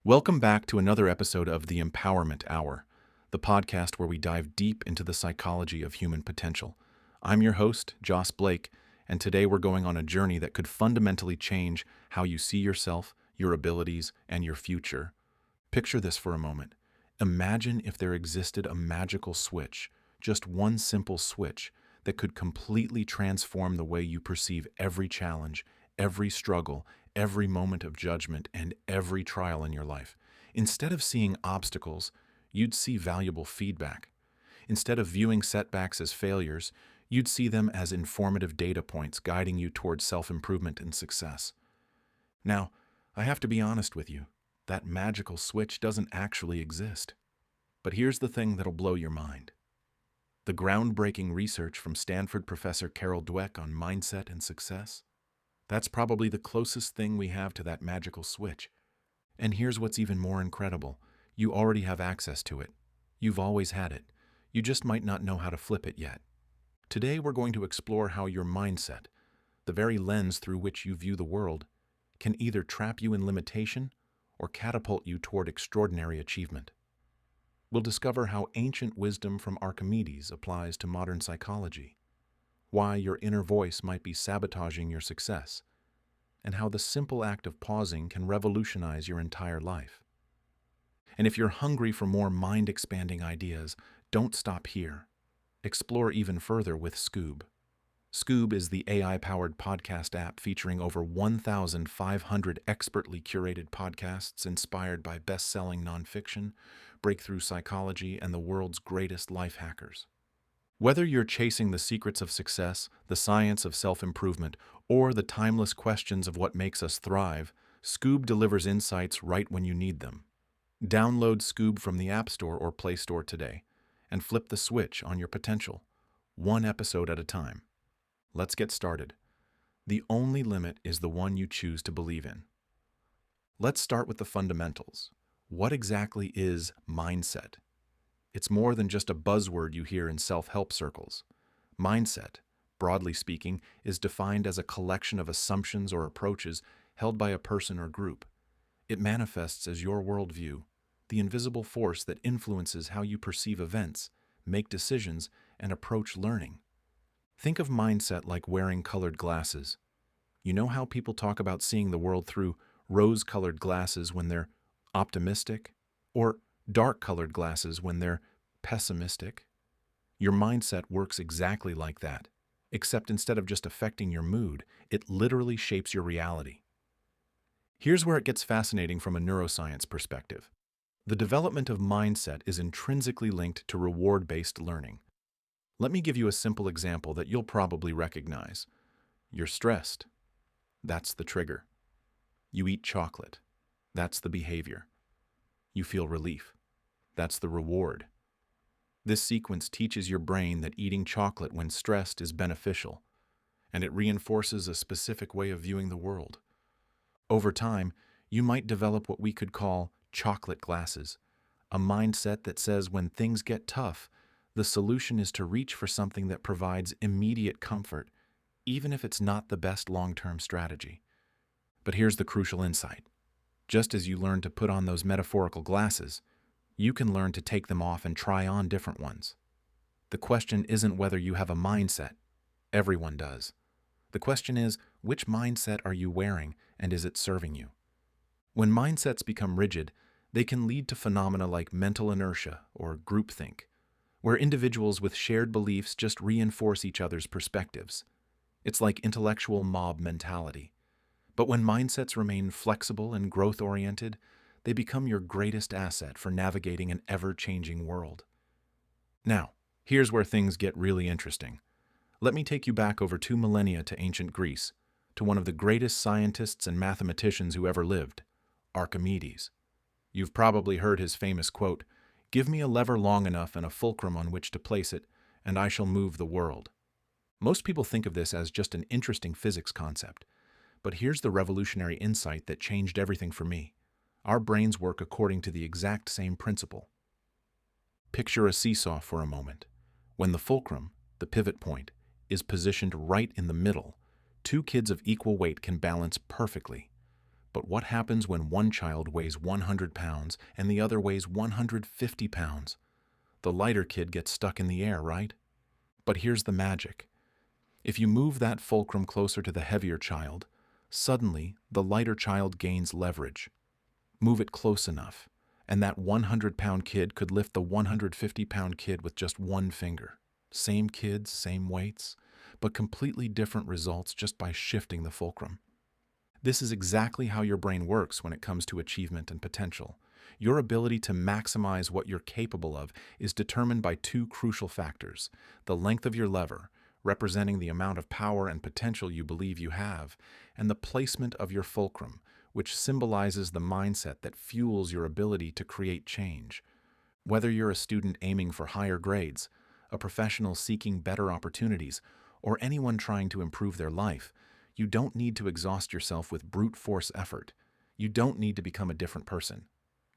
Welcome back to another episode of the Empowerment Hour, the podcast where we dive deep into the psychology of human potential. I'm your host, Joss Blake, and today we're going on a journey that could fundamentally change how you see yourself, your abilities, and your future. Picture this for a moment. Imagine if there existed a magical switch, just one simple switch, that could completely transform the way you perceive every challenge, every struggle, every moment of judgment, and every trial in your life. Instead of seeing obstacles, you'd see valuable feedback. Instead of viewing setbacks as failures, you'd see them as informative data points guiding you towards self-improvement and success. Now, I have to be honest with you. That magical switch doesn't actually exist. But here's the thing that'll blow your mind. The groundbreaking research from Stanford professor Carol Dweck on mindset and success, that's probably the closest thing we have to that magical switch. And here's what's even more incredible. You already have access to it. You've always had it. You just might not know how to flip it yet. Today we're going to explore how your mindset, the very lens through which you view the world, can either trap you in limitation or catapult you toward extraordinary achievement. We'll discover how ancient wisdom from Archimedes applies to modern psychology, why your inner voice might be sabotaging your success, and how the simple act of pausing can revolutionize your entire life. And if you're hungry for more mind-expanding ideas, don't stop here. Explore even further with Scoob. Scoob is the AI-powered podcast app featuring over 1,500 expertly curated podcasts inspired by best-selling nonfiction, breakthrough psychology, and the world's greatest life hackers. Whether you're chasing the secrets of success, the science of self-improvement, or the timeless questions of what makes us thrive, Scoob delivers insights right when you need them. Download Scoob from the App Store or Play Store today, and flip the switch on your potential, one episode at a time. Let's get started. The only limit is the one you choose to believe in. Let's start with the fundamentals. What exactly is mindset? It's more than just a buzzword you hear in self-help circles. Mindset, broadly speaking, is defined as a collection of assumptions or approaches held by a person or group. It manifests as your worldview, the invisible force that influences how you perceive events, make decisions, and approach learning. Think of mindset like wearing colored glasses. You know how people talk about seeing the world through rose-colored glasses when they're optimistic, or dark-colored glasses when they're pessimistic? Your mindset works exactly like that, except instead of just affecting your mood, it literally shapes your reality. Here's where it gets fascinating from a neuroscience perspective. The development of mindset is intrinsically linked to reward-based learning. Let me give you a simple example that you'll probably recognize. You're stressed. That's the trigger. You eat chocolate. That's the behavior. You feel relief. That's the reward. This sequence teaches your brain that eating chocolate when stressed is beneficial, and it reinforces a specific way of viewing the world. Over time, you might develop what we could call chocolate glasses, a mindset that says when things get tough, the solution is to reach for something that provides immediate comfort, even if it's not the best long-term strategy. But here's the crucial insight. Just as you learn to put on those metaphorical glasses, you can learn to take them off and try on different ones. The question isn't whether you have a mindset. Everyone does. The question is, which mindset are you wearing and is it serving you? When mindsets become rigid, they can lead to phenomena like mental inertia or groupthink, where individuals with shared beliefs just reinforce each other's perspectives. It's like intellectual mob mentality. But when mindsets remain flexible and growth-oriented, they become your greatest asset for navigating an ever-changing world. Now, here's where things get really interesting. Let me take you back over 2 millennia to ancient Greece, to one of the greatest scientists and mathematicians who ever lived, Archimedes. You've probably heard his famous quote, "Give me a lever long enough and a fulcrum on which to place it, and I shall move the world." Most people think of this as just an interesting physics concept, but here's the revolutionary insight that changed everything for me. Our brains work according to the exact same principle. Picture a seesaw for a moment. When the fulcrum, the pivot point, is positioned right in the middle, 2 kids of equal weight can balance perfectly. But what happens when one child weighs 100 pounds and the other weighs 150 pounds? The lighter kid gets stuck in the air, right? But here's the magic. If you move that fulcrum closer to the heavier child, suddenly the lighter child gains leverage. Move it close enough, and that 100-pound kid could lift the 150-pound kid with just one finger. Same kids, same weights, but completely different results just by shifting the fulcrum. This is exactly how your brain works when it comes to achievement and potential. Your ability to maximize what you're capable of is determined by two crucial factors: the length of your lever, representing the amount of power and potential you believe you have, and the placement of your fulcrum, which symbolizes the mindset that fuels your ability to create change. Whether you're a student aiming for higher grades, a professional seeking better opportunities, or anyone trying to improve their life, you don't need to exhaust yourself with brute force effort. You don't need to become a different person.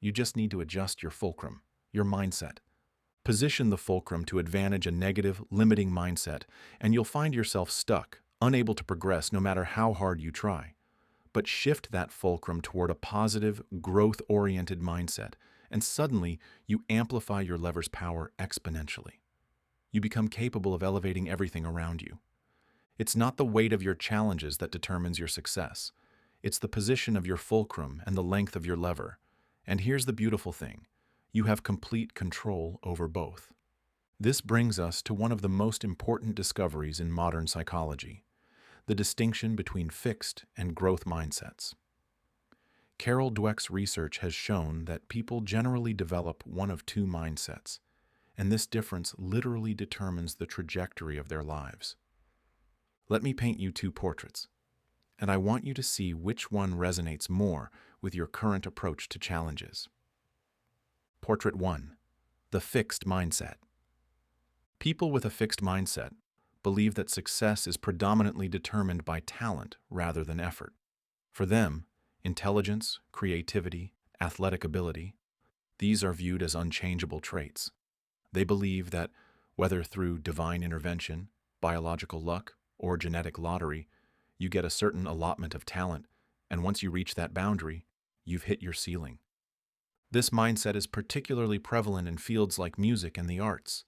You just need to adjust your fulcrum, your mindset. Position the fulcrum to advantage a negative, limiting mindset, and you'll find yourself stuck, unable to progress no matter how hard you try. But shift that fulcrum toward a positive, growth-oriented mindset, and suddenly you amplify your lever's power exponentially. You become capable of elevating everything around you. It's not the weight of your challenges that determines your success. It's the position of your fulcrum and the length of your lever. And here's the beautiful thing: you have complete control over both. This brings us to one of the most important discoveries in modern psychology: the distinction between fixed and growth mindsets. Carol Dweck's research has shown that people generally develop one of two mindsets, and this difference literally determines the trajectory of their lives. Let me paint you two portraits, and I want you to see which one resonates more with your current approach to challenges. Portrait 1. The fixed mindset. People with a fixed mindset believe that success is predominantly determined by talent rather than effort. For them, intelligence, creativity, athletic ability, these are viewed as unchangeable traits. They believe that, whether through divine intervention, biological luck, or genetic lottery, you get a certain allotment of talent, and once you reach that boundary, you've hit your ceiling. This mindset is particularly prevalent in fields like music and the arts,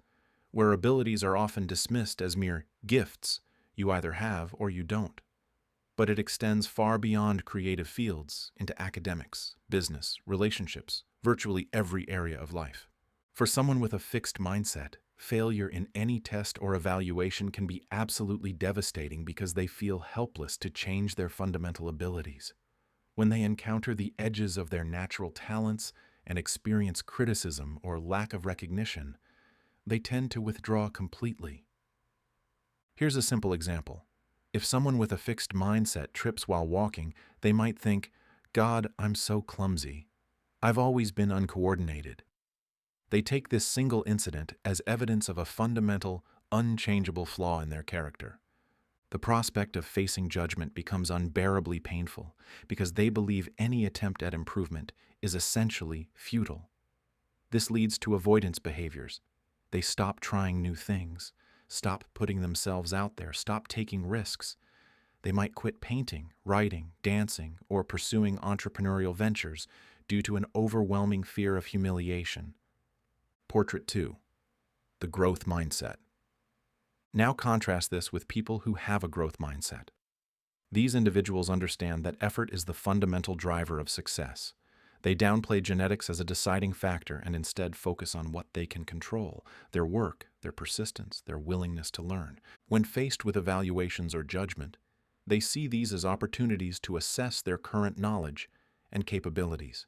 where abilities are often dismissed as mere gifts you either have or you don't. But it extends far beyond creative fields into academics, business, relationships, virtually every area of life. For someone with a fixed mindset, failure in any test or evaluation can be absolutely devastating because they feel helpless to change their fundamental abilities. When they encounter the edges of their natural talents and experience criticism or lack of recognition, they tend to withdraw completely. Here's a simple example. If someone with a fixed mindset trips while walking, they might think, "God, I'm so clumsy. I've always been uncoordinated." They take this single incident as evidence of a fundamental, unchangeable flaw in their character. The prospect of facing judgment becomes unbearably painful because they believe any attempt at improvement is essentially futile. This leads to avoidance behaviors. They stop trying new things, stop putting themselves out there, stop taking risks. They might quit painting, writing, dancing, or pursuing entrepreneurial ventures due to an overwhelming fear of humiliation. Portrait 2. The growth mindset. Now contrast this with people who have a growth mindset. These individuals understand that effort is the fundamental driver of success. They downplay genetics as a deciding factor and instead focus on what they can control: their work, their persistence, their willingness to learn. When faced with evaluations or judgment, they see these as opportunities to assess their current knowledge and capabilities.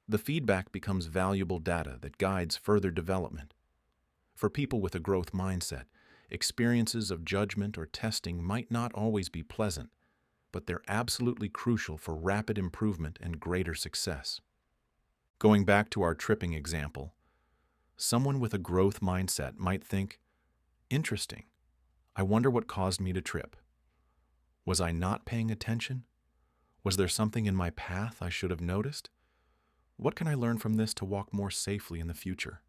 The feedback becomes valuable data that guides further development. For people with a growth mindset, experiences of judgment or testing might not always be pleasant, but they're absolutely crucial for rapid improvement and greater success. Going back to our tripping example, someone with a growth mindset might think, "Interesting. I wonder what caused me to trip. Was I not paying attention? Was there something in my path I should have noticed? What can I learn from this to walk more safely in the future?"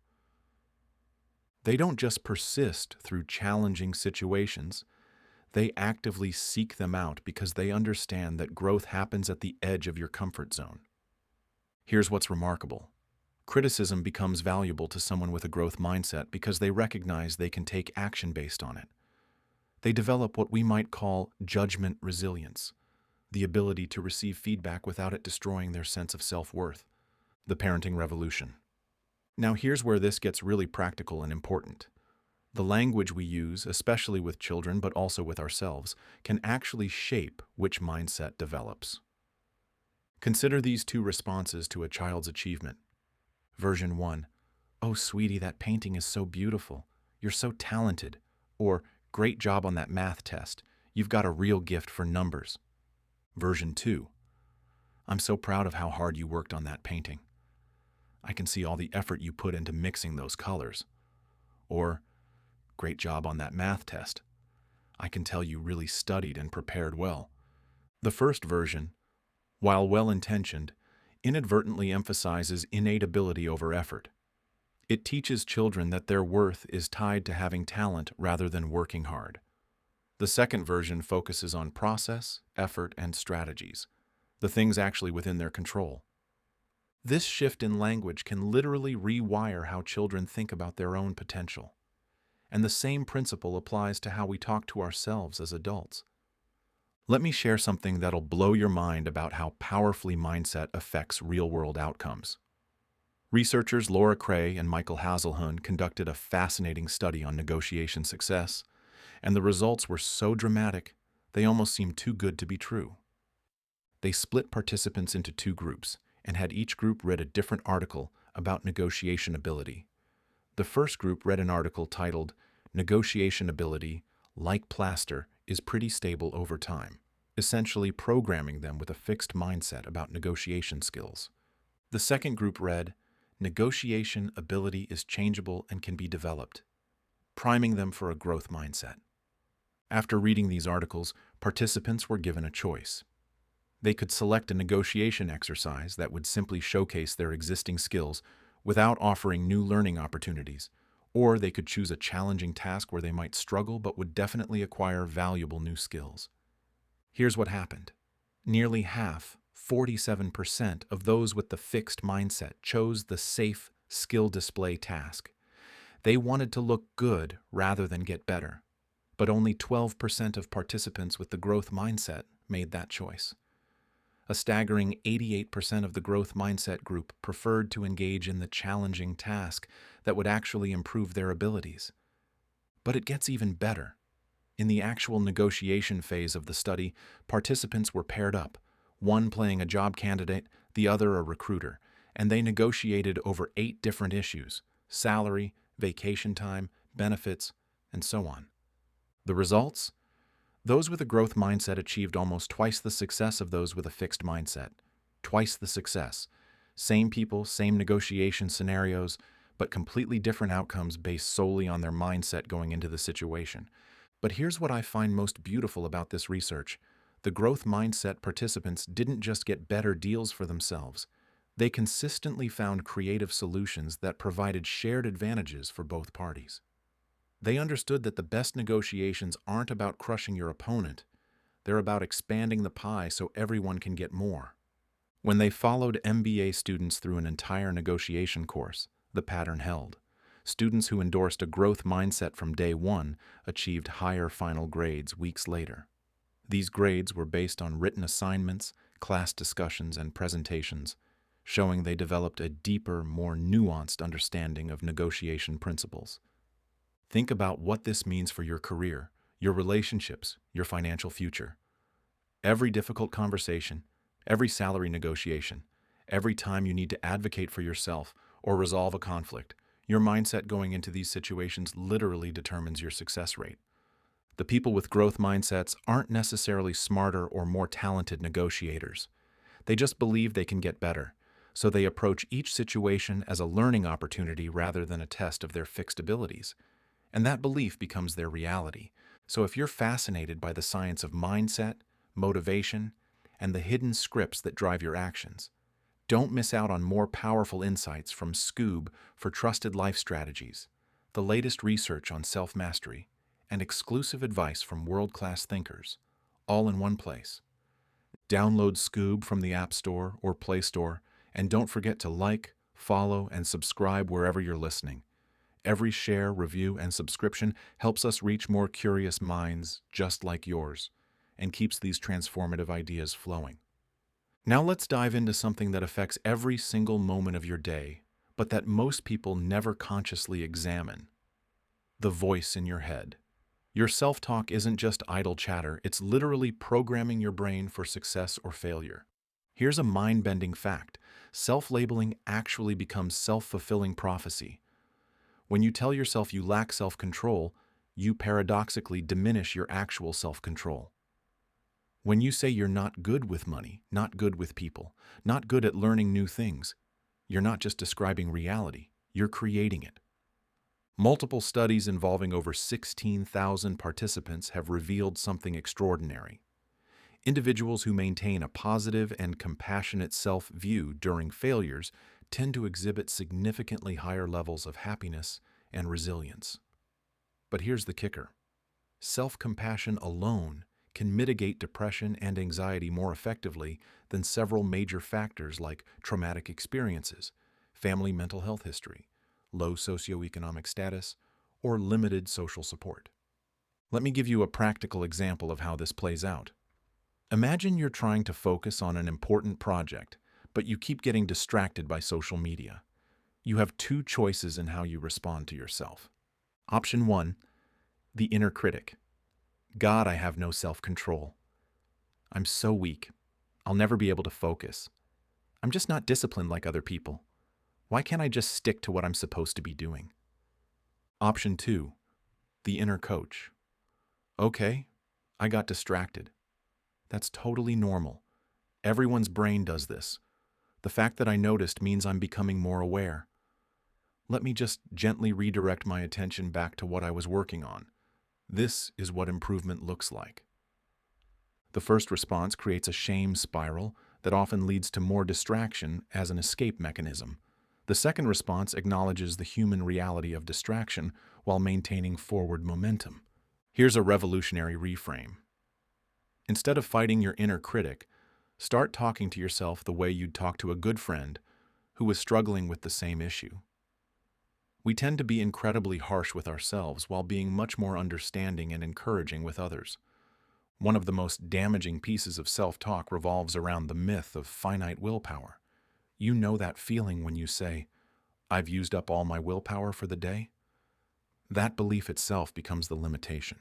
They don't just persist through challenging situations. They actively seek them out because they understand that growth happens at the edge of your comfort zone. Here's what's remarkable. Criticism becomes valuable to someone with a growth mindset because they recognize they can take action based on it. They develop what we might call judgment resilience, the ability to receive feedback without it destroying their sense of self-worth. The parenting revolution. Now here's where this gets really practical and important. The language we use, especially with children but also with ourselves, can actually shape which mindset develops. Consider these two responses to a child's achievement. Version 1. "Oh, sweetie, that painting is so beautiful. You're so talented." Or, "Great job on that math test. You've got a real gift for numbers." Version 2. "I'm so proud of how hard you worked on that painting. I can see all the effort you put into mixing those colors." Or, "Great job on that math test. I can tell you really studied and prepared well." The first version, while well-intentioned, inadvertently emphasizes innate ability over effort. It teaches children that their worth is tied to having talent rather than working hard. The second version focuses on process, effort, and strategies, the things actually within their control. This shift in language can literally rewire how children think about their own potential. And the same principle applies to how we talk to ourselves as adults. Let me share something that'll blow your mind about how powerfully mindset affects real-world outcomes. Researchers Laura Cray and Michael Hazelhund conducted a fascinating study on negotiation success, and the results were so dramatic, they almost seemed too good to be true. They split participants into two groups and had each group read a different article about negotiation ability. The first group read an article titled, "Negotiation Ability, Like Plaster, is Pretty Stable Over Time," essentially programming them with a fixed mindset about negotiation skills. The second group read, "Negotiation Ability is Changeable and Can Be Developed," priming them for a growth mindset. After reading these articles, participants were given a choice. They could select a negotiation exercise that would simply showcase their existing skills without offering new learning opportunities, or they could choose a challenging task where they might struggle but would definitely acquire valuable new skills. Here's what happened. Nearly half, 47% of those with the fixed mindset chose the safe skill display task. They wanted to look good rather than get better, but only 12% of participants with the growth mindset made that choice. A staggering 88% of the growth mindset group preferred to engage in the challenging task that would actually improve their abilities. But it gets even better. In the actual negotiation phase of the study, participants were paired up, one playing a job candidate, the other a recruiter, and they negotiated over 8 different issues: salary, vacation time, benefits, and so on. The results? Those with a growth mindset achieved almost twice the success of those with a fixed mindset. Twice the success. Same people, same negotiation scenarios, but completely different outcomes based solely on their mindset going into the situation. But here's what I find most beautiful about this research. The growth mindset participants didn't just get better deals for themselves. They consistently found creative solutions that provided shared advantages for both parties. They understood that the best negotiations aren't about crushing your opponent. They're about expanding the pie so everyone can get more. When they followed MBA students through an entire negotiation course, the pattern held. Students who endorsed a growth mindset from day one achieved higher final grades weeks later. These grades were based on written assignments, class discussions, and presentations, showing they developed a deeper, more nuanced understanding of negotiation principles. Think about what this means for your career, your relationships, your financial future. Every difficult conversation, every salary negotiation, every time you need to advocate for yourself or resolve a conflict, your mindset going into these situations literally determines your success rate. The people with growth mindsets aren't necessarily smarter or more talented negotiators. They just believe they can get better, so they approach each situation as a learning opportunity rather than a test of their fixed abilities. And that belief becomes their reality. So if you're fascinated by the science of mindset, motivation, and the hidden scripts that drive your actions, don't miss out on more powerful insights from Scoob for trusted life strategies, the latest research on self-mastery, and exclusive advice from world-class thinkers, all in one place. Download Scoob from the App Store or Play Store, and don't forget to like, follow, and subscribe wherever you're listening. Every share, review, and subscription helps us reach more curious minds just like yours and keeps these transformative ideas flowing. Now let's dive into something that affects every single moment of your day, but that most people never consciously examine: the voice in your head. Your self-talk isn't just idle chatter, it's literally programming your brain for success or failure. Here's a mind-bending fact: self-labeling actually becomes self-fulfilling prophecy. When you tell yourself you lack self-control, you paradoxically diminish your actual self-control. When you say you're not good with money, not good with people, not good at learning new things, you're not just describing reality, you're creating it. Multiple studies involving over 16,000 participants have revealed something extraordinary. Individuals who maintain a positive and compassionate self-view during failures tend to exhibit significantly higher levels of happiness and resilience. But here's the kicker: self-compassion alone can mitigate depression and anxiety more effectively than several major factors like traumatic experiences, family mental health history, low socioeconomic status, or limited social support. Let me give you a practical example of how this plays out. Imagine you're trying to focus on an important project, but you keep getting distracted by social media. You have two choices in how you respond to yourself. Option 1, the inner critic. God, I have no self-control. I'm so weak. I'll never be able to focus. I'm just not disciplined like other people. Why can't I just stick to what I'm supposed to be doing? Option 2, the inner coach. Okay, I got distracted. That's totally normal. Everyone's brain does this. The fact that I noticed means I'm becoming more aware. Let me just gently redirect my attention back to what I was working on. This is what improvement looks like. The first response creates a shame spiral that often leads to more distraction as an escape mechanism. The second response acknowledges the human reality of distraction while maintaining forward momentum. Here's a revolutionary reframe. Instead of fighting your inner critic, start talking to yourself the way you'd talk to a good friend who was struggling with the same issue. We tend to be incredibly harsh with ourselves while being much more understanding and encouraging with others. One of the most damaging pieces of self-talk revolves around the myth of finite willpower. You know that feeling when you say, "I've used up all my willpower for the day"? That belief itself becomes the limitation.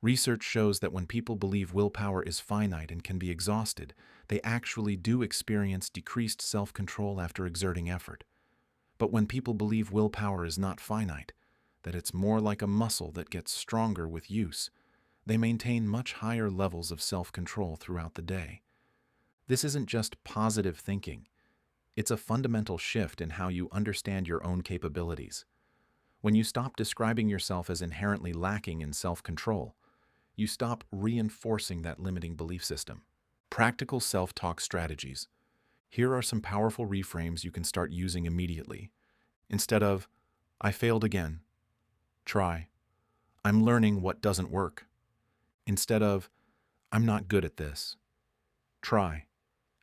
Research shows that when people believe willpower is finite and can be exhausted, they actually do experience decreased self-control after exerting effort. But when people believe willpower is not finite, that it's more like a muscle that gets stronger with use, they maintain much higher levels of self-control throughout the day. This isn't just positive thinking. It's a fundamental shift in how you understand your own capabilities. When you stop describing yourself as inherently lacking in self-control, you stop reinforcing that limiting belief system. Practical self-talk strategies. Here are some powerful reframes you can start using immediately. Instead of, "I failed again," try, "I'm learning what doesn't work." Instead of, "I'm not good at this," try,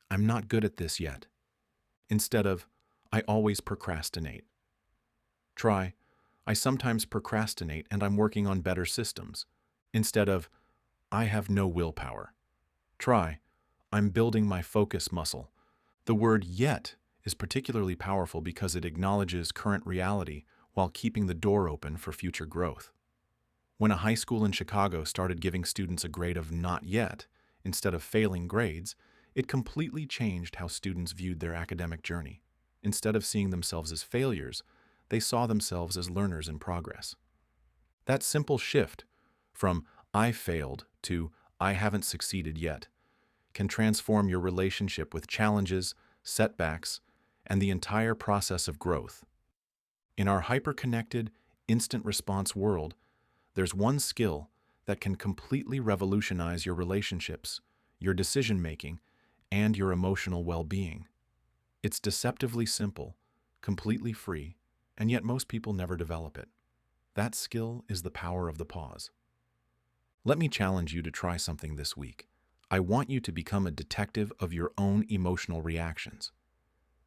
"I'm not good at this yet." Instead of, "I always procrastinate," try, "I sometimes procrastinate and I'm working on better systems." Instead of, "I have no willpower," try, "I'm building my focus muscle." The word "yet" is particularly powerful because it acknowledges current reality while keeping the door open for future growth. When a high school in Chicago started giving students a grade of "not yet" instead of failing grades, it completely changed how students viewed their academic journey. Instead of seeing themselves as failures, they saw themselves as learners in progress. That simple shift from "I failed" to "I haven't succeeded yet" can transform your relationship with challenges, setbacks, and the entire process of growth. In our hyper-connected, instant response world, there's one skill that can completely revolutionize your relationships, your decision-making, and your emotional well-being. It's deceptively simple, completely free, and yet most people never develop it. That skill is the power of the pause. Let me challenge you to try something this week. I want you to become a detective of your own emotional reactions.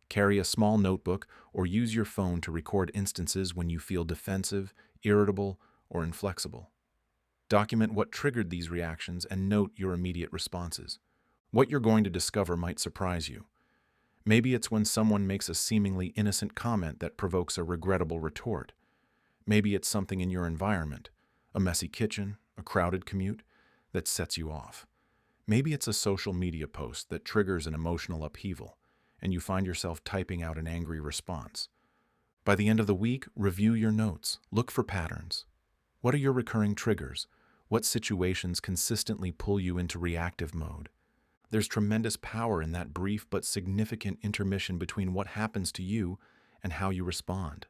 Carry a small notebook or use your phone to record instances when you feel defensive, irritable, or inflexible. Document what triggered these reactions and note your immediate responses. What you're going to discover might surprise you. Maybe it's when someone makes a seemingly innocent comment that provokes a regrettable retort. Maybe it's something in your environment, a messy kitchen, a crowded commute, that sets you off. Maybe it's a social media post that triggers an emotional upheaval, and you find yourself typing out an angry response. By the end of the week, review your notes. Look for patterns. What are your recurring triggers? What situations consistently pull you into reactive mode? There's tremendous power in that brief but significant intermission between what happens to you and how you respond.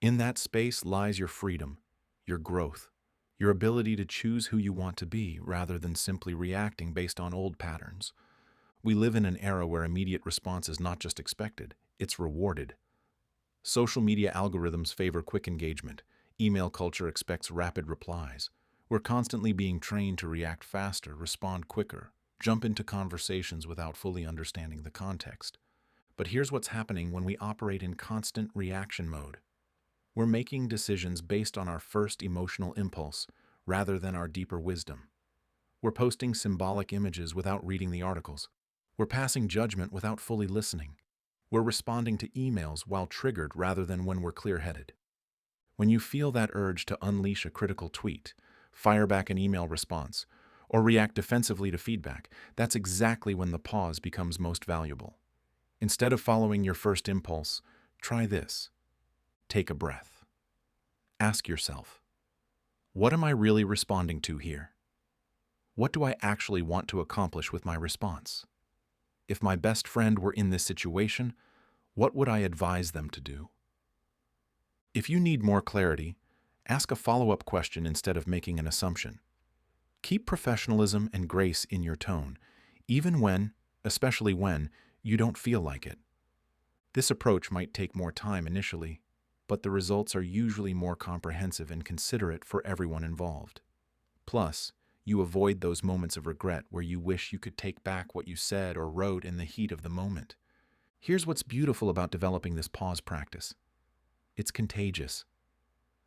In that space lies your freedom, your growth, your ability to choose who you want to be rather than simply reacting based on old patterns. We live in an era where immediate response is not just expected, it's rewarded. Social media algorithms favor quick engagement. Email culture expects rapid replies. We're constantly being trained to react faster, respond quicker, jump into conversations without fully understanding the context. But here's what's happening when we operate in constant reaction mode. We're making decisions based on our first emotional impulse rather than our deeper wisdom. We're posting symbolic images without reading the articles. We're passing judgment without fully listening. We're responding to emails while triggered rather than when we're clear-headed. When you feel that urge to unleash a critical tweet, fire back an email response, or react defensively to feedback, that's exactly when the pause becomes most valuable. Instead of following your first impulse, try this. Take a breath. Ask yourself, what am I really responding to here? What do I actually want to accomplish with my response? If my best friend were in this situation, what would I advise them to do? If you need more clarity, ask a follow-up question instead of making an assumption. Keep professionalism and grace in your tone, even when, especially when, you don't feel like it. This approach might take more time initially, but the results are usually more comprehensive and considerate for everyone involved. Plus, you avoid those moments of regret where you wish you could take back what you said or wrote in the heat of the moment. Here's what's beautiful about developing this pause practice. It's contagious.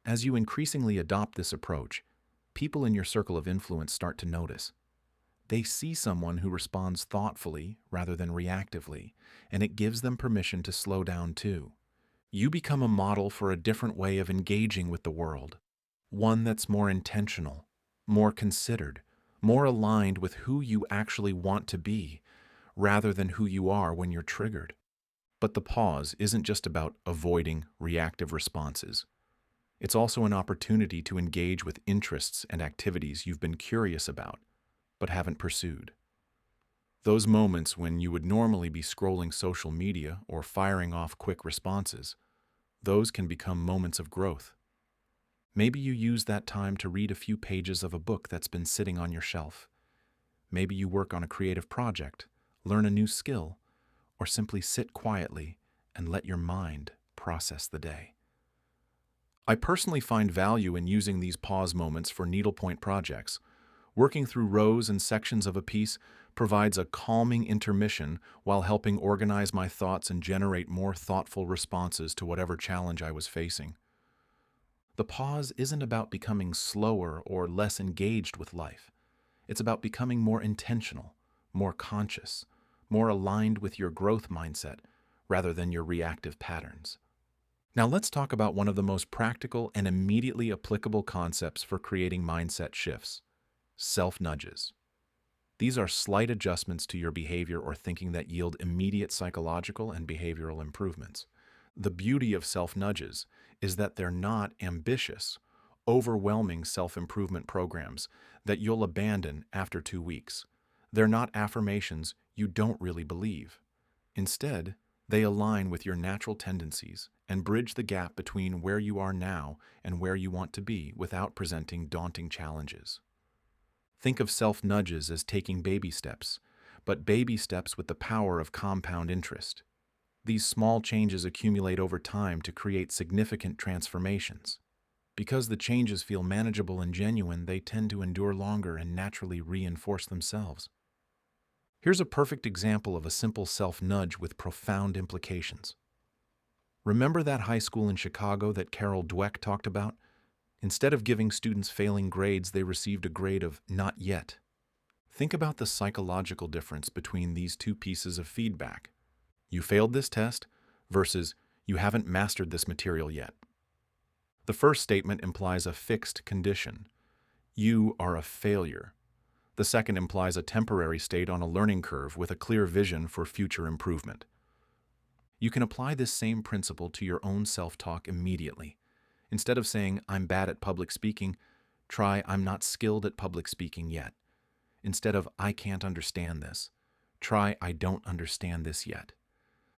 As you increasingly adopt this approach, people in your circle of influence start to notice. They see someone who responds thoughtfully rather than reactively, and it gives them permission to slow down too. You become a model for a different way of engaging with the world, one that's more intentional, more considered, more aligned with who you actually want to be, rather than who you are when you're triggered. But the pause isn't just about avoiding reactive responses. It's also an opportunity to engage with interests and activities you've been curious about, but haven't pursued. Those moments when you would normally be scrolling social media or firing off quick responses, those can become moments of growth. Maybe you use that time to read a few pages of a book that's been sitting on your shelf. Maybe you work on a creative project, learn a new skill, or simply sit quietly and let your mind process the day. I personally find value in using these pause moments for needlepoint projects. Working through rows and sections of a piece provides a calming intermission while helping organize my thoughts and generate more thoughtful responses to whatever challenge I was facing. The pause isn't about becoming slower or less engaged with life. It's about becoming more intentional, more conscious, more aligned with your growth mindset rather than your reactive patterns. Now let's talk about one of the most practical and immediately applicable concepts for creating mindset shifts: self-nudges. These are slight adjustments to your behavior or thinking that yield immediate psychological and behavioral improvements. The beauty of self-nudges is that they're not ambitious, overwhelming self-improvement programs that you'll abandon after 2 weeks. They're not affirmations you don't really believe. Instead, they align with your natural tendencies and bridge the gap between where you are now and where you want to be without presenting daunting challenges. Think of self-nudges as taking baby steps, but baby steps with the power of compound interest. These small changes accumulate over time to create significant transformations. Because the changes feel manageable and genuine, they tend to endure longer and naturally reinforce themselves. Here's a perfect example of a simple self-nudge with profound implications. Remember that high school in Chicago that Carol Dweck talked about? Instead of giving students failing grades, they received a grade of not yet. Think about the psychological difference between these two pieces of feedback. You failed this test versus you haven't mastered this material yet. The first statement implies a fixed condition. You are a failure. The second implies a temporary state on a learning curve with a clear vision for future improvement. You can apply this same principle to your own self-talk immediately. Instead of saying, I'm bad at public speaking, try, I'm not skilled at public speaking yet. Instead of, I can't understand this, try, I don't understand this yet.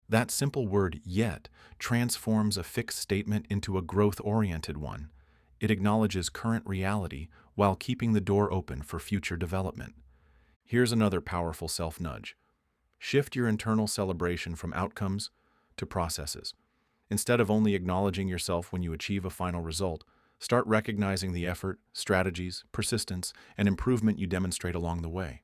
That simple word, yet, transforms a fixed statement into a growth-oriented one. It acknowledges current reality while keeping the door open for future development. Here's another powerful self-nudge. Shift your internal celebration from outcomes to processes. Instead of only acknowledging yourself when you achieve a final result, start recognizing the effort, strategies, persistence, and improvement you demonstrate along the way.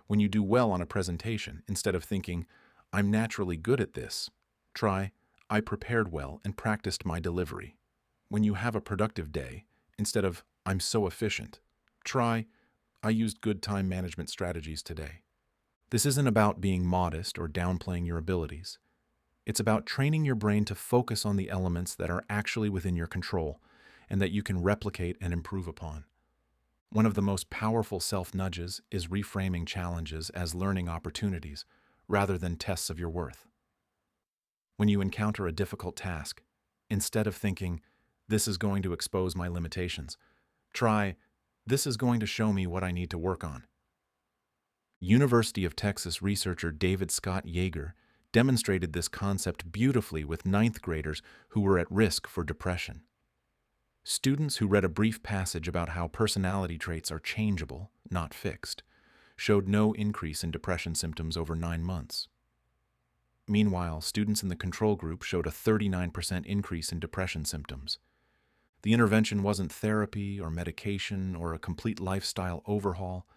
When you do well on a presentation, instead of thinking, I'm naturally good at this, try, I prepared well and practiced my delivery. When you have a productive day, instead of, I'm so efficient, try, I used good time management strategies today. This isn't about being modest or downplaying your abilities. It's about training your brain to focus on the elements that are actually within your control and that you can replicate and improve upon. One of the most powerful self-nudges is reframing challenges as learning opportunities rather than tests of your worth. When you encounter a difficult task, instead of thinking, this is going to expose my limitations, try, this is going to show me what I need to work on. University of Texas researcher David Scott Yeager demonstrated this concept beautifully with ninth graders who were at risk for depression. Students who read a brief passage about how personality traits are changeable, not fixed, showed no increase in depression symptoms over 9 months. Meanwhile, students in the control group showed a 39% increase in depression symptoms. The intervention wasn't therapy or medication or a complete lifestyle overhaul.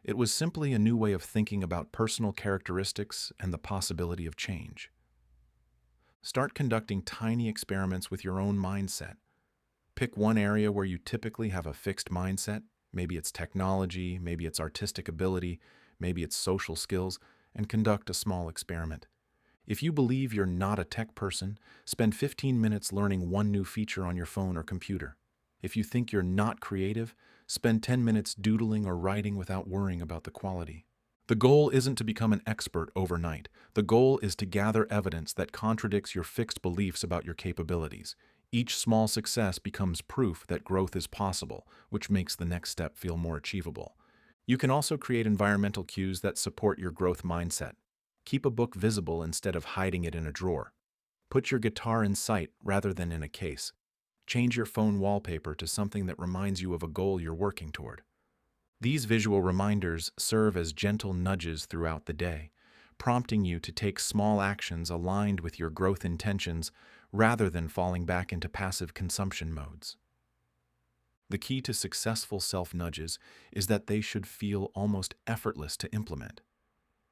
It was simply a new way of thinking about personal characteristics and the possibility of change. Start conducting tiny experiments with your own mindset. Pick one area where you typically have a fixed mindset. Maybe it's technology, maybe it's artistic ability, maybe it's social skills, and conduct a small experiment. If you believe you're not a tech person, spend 15 minutes learning one new feature on your phone or computer. If you think you're not creative, spend 10 minutes doodling or writing without worrying about the quality. The goal isn't to become an expert overnight. The goal is to gather evidence that contradicts your fixed beliefs about your capabilities. Each small success becomes proof that growth is possible, which makes the next step feel more achievable. You can also create environmental cues that support your growth mindset. Keep a book visible instead of hiding it in a drawer. Put your guitar in sight rather than in a case. Change your phone wallpaper to something that reminds you of a goal you're working toward. These visual reminders serve as gentle nudges throughout the day, prompting you to take small actions aligned with your growth intentions rather than falling back into passive consumption modes. The key to successful self-nudges is that they should feel almost effortless to implement.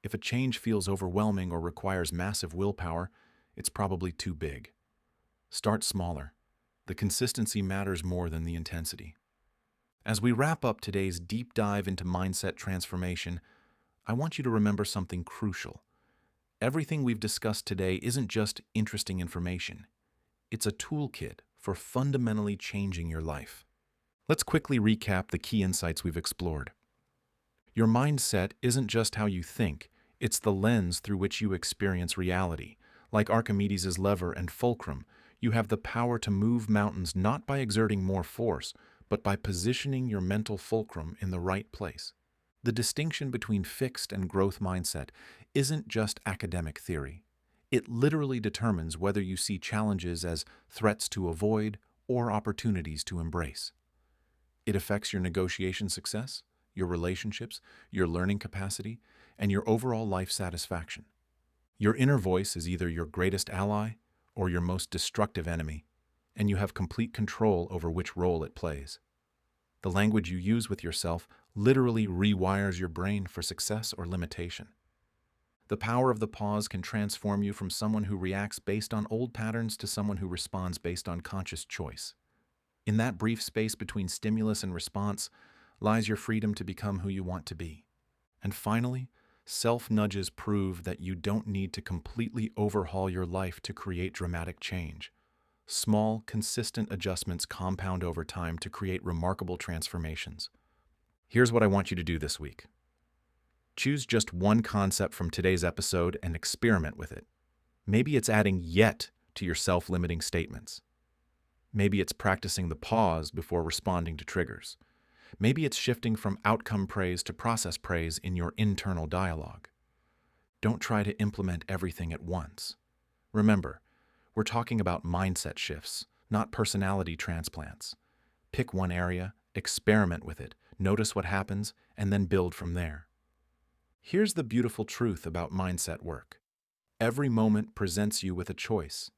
If a change feels overwhelming or requires massive willpower, it's probably too big. Start smaller. The consistency matters more than the intensity. As we wrap up today's deep dive into mindset transformation, I want you to remember something crucial. Everything we've discussed today isn't just interesting information. It's a toolkit for fundamentally changing your life. Let's quickly recap the key insights we've explored. Your mindset isn't just how you think, it's the lens through which you experience reality. Like Archimedes' lever and fulcrum, you have the power to move mountains not by exerting more force, but by positioning your mental fulcrum in the right place. The distinction between fixed and growth mindset isn't just academic theory. It literally determines whether you see challenges as threats to avoid or opportunities to embrace. It affects your negotiation success, your relationships, your learning capacity, and your overall life satisfaction. Your inner voice is either your greatest ally or your most destructive enemy, and you have complete control over which role it plays. The language you use with yourself literally rewires your brain for success or limitation. The power of the pause can transform you from someone who reacts based on old patterns to someone who responds based on conscious choice. In that brief space between stimulus and response lies your freedom to become who you want to be. And finally, self-nudges prove that you don't need to completely overhaul your life to create dramatic change. Small, consistent adjustments compound over time to create remarkable transformations. Here's what I want you to do this week. Choose just one concept from today's episode and experiment with it. Maybe it's adding yet to your self-limiting statements. Maybe it's practicing the pause before responding to triggers. Maybe it's shifting from outcome praise to process praise in your internal dialogue. Don't try to implement everything at once. Remember, we're talking about mindset shifts, not personality transplants. Pick one area, experiment with it, notice what happens, and then build from there. Here's the beautiful truth about mindset work. Every moment presents you with a choice.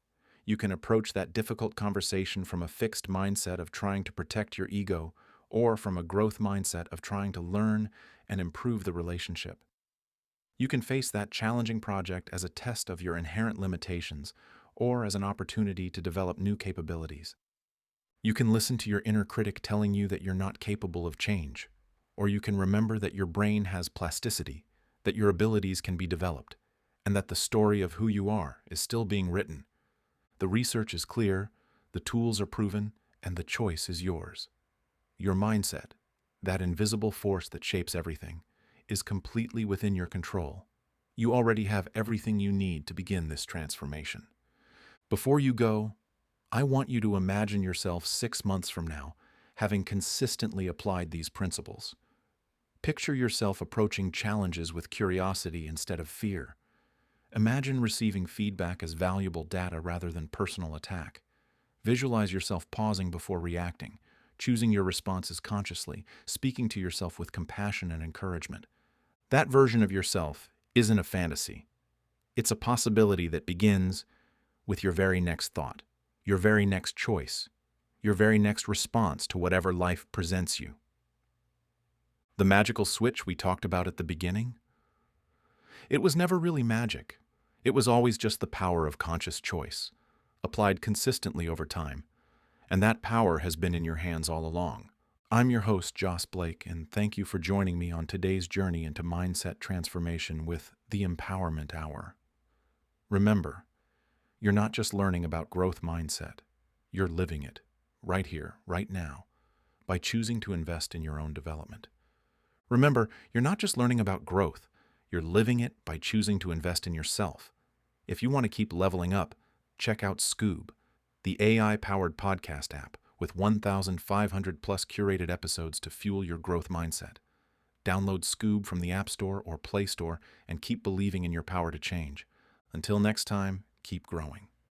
You can approach that difficult conversation from a fixed mindset of trying to protect your ego, or from a growth mindset of trying to learn and improve the relationship. You can face that challenging project as a test of your inherent limitations, or as an opportunity to develop new capabilities. You can listen to your inner critic telling you that you're not capable of change, or you can remember that your brain has plasticity, that your abilities can be developed, and that the story of who you are is still being written. The research is clear, the tools are proven, and the choice is yours. Your mindset, that invisible force that shapes everything, is completely within your control. You already have everything you need to begin this transformation. Before you go, I want you to imagine yourself 6 months from now, having consistently applied these principles. Picture yourself approaching challenges with curiosity instead of fear. Imagine receiving feedback as valuable data rather than personal attack. Visualize yourself pausing before reacting, choosing your responses consciously, speaking to yourself with compassion and encouragement. That version of yourself isn't a fantasy. It's a possibility that begins with your very next thought, your very next choice, your very next response to whatever life presents you. The magical switch we talked about at the beginning? It was never really magic. It was always just the power of conscious choice, applied consistently over time. And that power has been in your hands all along. I'm your host, Joss Blake, and thank you for joining me on today's journey into mindset transformation with the Empowerment Hour. Remember, you're not just learning about growth mindset. You're living it, right here, right now, by choosing to invest in your own development. Remember, you're not just learning about growth. You're living it by choosing to invest in yourself. If you want to keep leveling up, check out Scoob, the AI-powered podcast app with 1,500 plus curated episodes to fuel your growth mindset. Download Scoob from the App Store or Play Store and keep believing in your power to change. Until next time, keep growing.